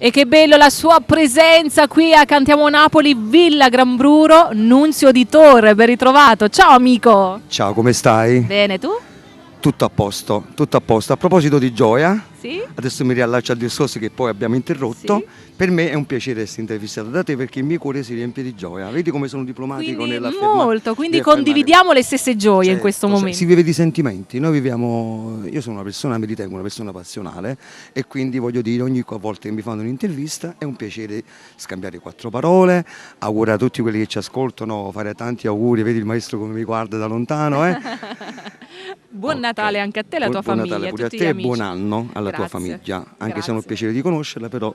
E che bello la sua presenza qui a Cantiamo Napoli, Villa Grambruro, Nunzio Di Torre, ben ritrovato. Ciao amico. Ciao, come stai? Bene, tu? Tutto a posto, tutto a posto. A proposito di gioia, Sì? adesso mi riallaccio al discorso che poi abbiamo interrotto. Sì. Per me è un piacere essere intervistato da te perché il mio cuore si riempie di gioia. Vedi come sono diplomatico Quindi nell'affermare. molto, quindi condividiamo le stesse gioie in questo momento. Si vive di sentimenti, noi viviamo, io sono una persona, mi ritengo una persona passionale e quindi voglio dire ogni volta che mi fanno un'intervista è un piacere scambiare quattro parole, augurare a tutti quelli che ci ascoltano, fare tanti auguri, vedi il maestro come mi guarda da lontano. Buon Natale anche a te e alla tua famiglia, Natale pure a tutti te gli e amici. buon anno alla tua Grazie, famiglia, anche grazie. se non ho il piacere di conoscerla, però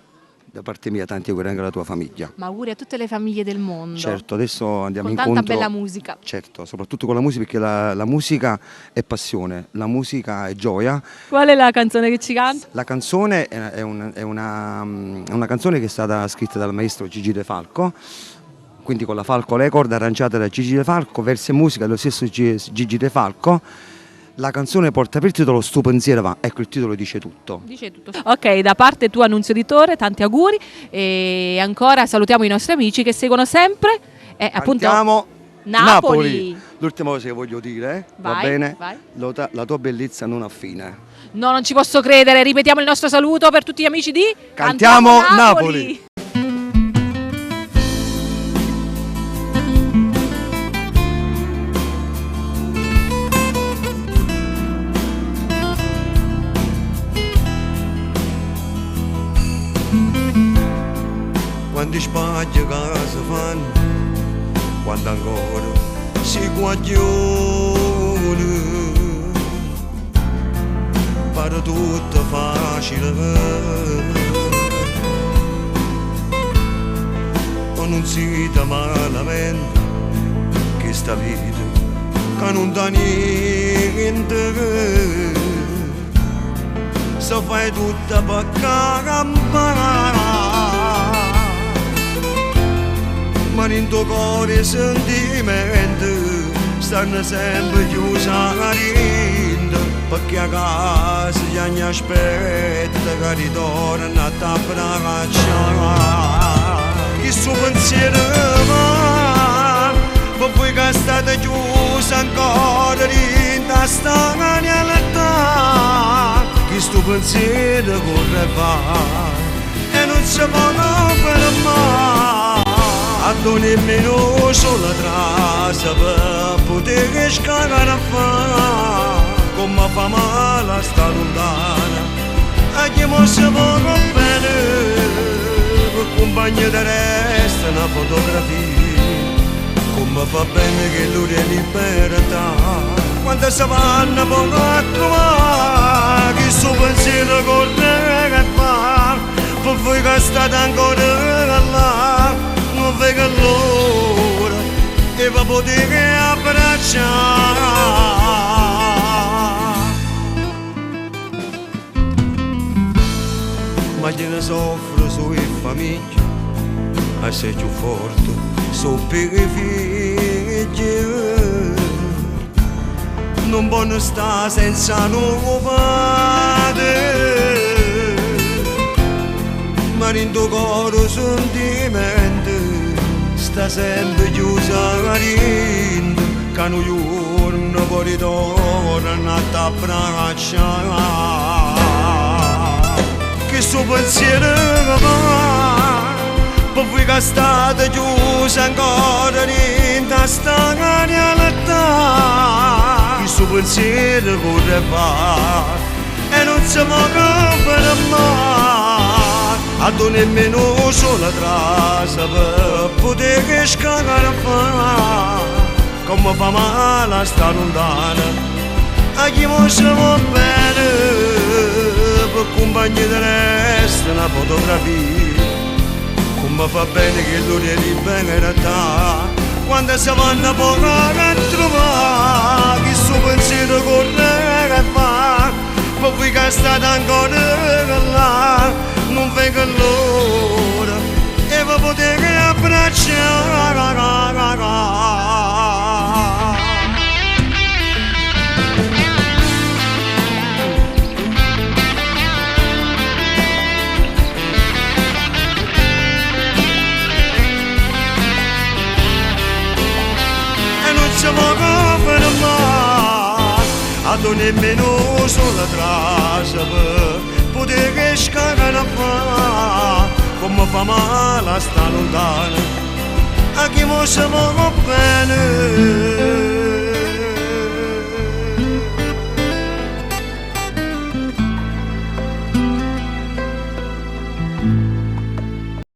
da parte mia tanti auguri anche alla tua famiglia. Ma auguri a tutte le famiglie del mondo. Certo, adesso andiamo Con incontro. tanta bella musica. Certo, soprattutto con la musica perché la musica è passione, la musica è gioia. Qual è la canzone che ci canta? La canzone è una canzone che è stata scritta dal maestro Gigi De Falco, quindi con la Falco Record, arrangiata da Gigi De Falco, verso e musica dello stesso Gigi De Falco. La canzone porta per titolo Sto pensiero va, ecco il titolo dice tutto. Dice tutto. Ok, da parte tua Nunzio Di Torre, tanti auguri e ancora salutiamo i nostri amici che seguono sempre. Appunto Cantiamo Napoli. L'ultima cosa che voglio dire, va Vai, bene? vai. La tua bellezza non ha fine. No, non ci posso credere, ripetiamo il nostro saluto per tutti gli amici di Cantiamo Napoli. Quando sbagli casa fanno, quando ancora si guaglione, pare tutto facile, ma non si dà malamente che sta vita, che non dà niente, se fai tutta per campare. Ma in tuo cuore i sentimenti stanno sempre chiusi a rinda, perché a casa gli anni aspetta che ritorna a t'abbracciare. Il suo pensiero va, per voi che state chiusi ancora rinda sta realtà. Il suo pensiero corre va e non si può fermare. A nemmeno solo trasa per poter scarare a fare, come fa male sta lontana, a chi mo si vuole bene, per compagno di resta una fotografia, come fa bene che lui è libertà, quando si vanno poi a trovare, che il suo pensiero corre che fa, per voi che state ancora là. Non vedo l'ora e va poter abbracciare. Ma gliene soffro sue famiglie, a sei più forte, so per i figli. Non può stare senza nuovo padre, ma in tuo cuore sentimenti sta sempre chiusa a rinda, che non giorno poi ritorna a t'abbracciare. Che suo pensiero va, per voi che state chiusi ancora rinda sta realtà. Che suo pensiero corre va e non si può fermare. A nemmeno solo trasa per poter scarare a fare, come fa male sta lontana, a chi mo si vuol bene, per compagni di resta una fotografia, come fa bene che lui è libertà, quando si vanno poi a trovare, che il suo pensiero corre che fa, per voi che state ancora là. Non vedo l'ora e vi poter abbracciare. tu nemmeno sulla traccia per poter scaricare a fa come fa male sta lontana a chi mi sa bene